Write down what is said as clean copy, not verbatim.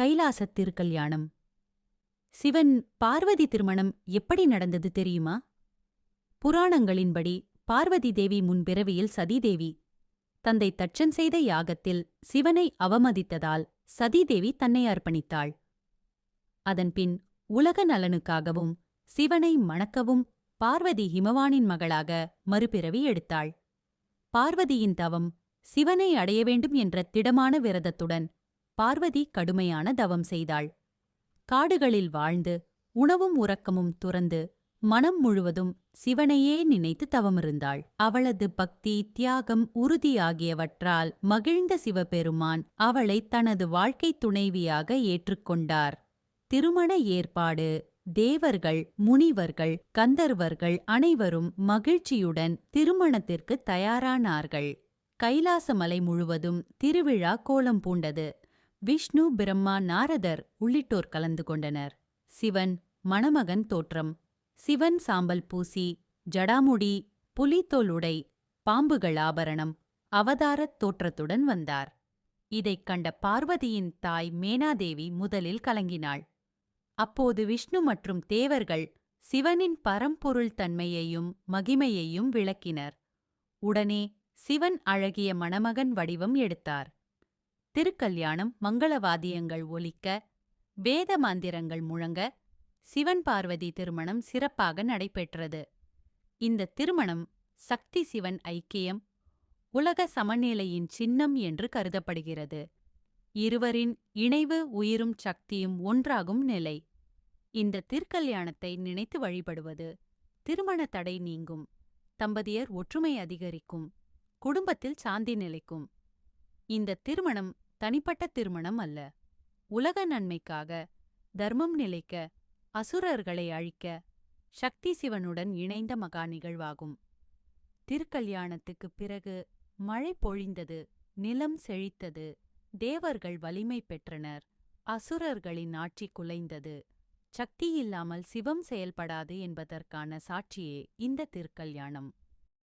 கைலாசத் திருக்கல்யாணம். சிவன் பார்வதி திருமணம் எப்படி நடந்தது தெரியுமா? புராணங்களின்படி பார்வதி தேவி முன்பிறவியில் சதிதேவி. தந்தை தட்சன் செய்த யாகத்தில் சிவனை அவமதித்ததால் சதிதேவி தன்னை அர்ப்பணித்தாள். அதன்பின் உலக நலனுக்காகவும் சிவனை மணக்கவும் பார்வதி ஹிமவானின் மகளாக மறுபிறவி எடுத்தாள். பார்வதியின் தவம் சிவனை அடைய வேண்டும் என்ற திடமான விரதத்துடன் பார்வதி கடுமையான தவம் செய்தாள். காடுகளில் வாழ்ந்து உணவும் உறக்கமும் துறந்து மனம் முழுவதும் சிவனையே நினைத்து தவமிருந்தாள். அவளது பக்தி, தியாகம், உறுதி ஆகியவற்றால் மகிழ்ந்த சிவபெருமான் அவளை தனது வாழ்க்கைத் துணைவியாக ஏற்றுக்கொண்டார். திருமண ஏற்பாடு தேவர்கள், முனிவர்கள், கந்தர்வர்கள் அனைவரும் மகிழ்ச்சியுடன் திருமணத்திற்கு தயாரானார்கள். கைலாசமலை முழுவதும் திருவிழா கோலம் பூண்டது. விஷ்ணு, பிரம்மா, நாரதர் உள்ளிட்டோர் கலந்து கொண்டனர். சிவன் மணமகன் தோற்றம். சிவன் சாம்பல் பூசி, ஜடாமுடி, புலித்தோல் உடை, பாம்புகள் ஆபரணம், அவதாரத் தோற்றத்துடன் வந்தார். இதைக் கண்ட பார்வதியின் தாய் மேனாதேவி முதலில் கலங்கினாள். அப்போது விஷ்ணு மற்றும் தேவர்கள் சிவனின் பரம்பொருள் தன்மையையும் மகிமையையும் விளக்கினர். உடனே சிவன் அழகிய மணமகன் வடிவம் எடுத்தார். திருக்கல்யாணம் மங்களவாத்தியங்கள் ஒலிக்க, வேத மந்திரங்கள் முழங்க சிவன் பார்வதி திருமணம் சிறப்பாக நடைபெற்றது. இந்த திருமணம் சக்தி சிவன் ஐக்கியம், உலக சமநிலையின் சின்னம் என்று கருதப்படுகிறது. இருவரின் இணைவு உயிரும் சக்தியும் ஒன்றாகும் நிலை. இந்த திருக்கல்யாணத்தை நினைத்து வழிபடுவது திருமண தடை நீங்கும், தம்பதியர் ஒற்றுமை அதிகரிக்கும், குடும்பத்தில் சாந்தி நிலைக்கும். இந்த திருமணம் தனிப்பட்ட திருமணம் அல்ல, உலக நன்மைக்காக, தர்மம் நிலைக்க, அசுரர்களை அழிக்க சக்தி சிவனுடன் இணைந்த மகா நிகழ்வாகும். திருக்கல்யாணத்துக்குப் பிறகு மழை பொழிந்தது, நிலம் செழித்தது, தேவர்கள் வலிமை பெற்றனர், அசுரர்களின் ஆட்சி குலைந்தது. சக்தி இல்லாமல் சிவம் செயல்படாது என்பதற்கான சாட்சியே இந்த திருக்கல்யாணம்.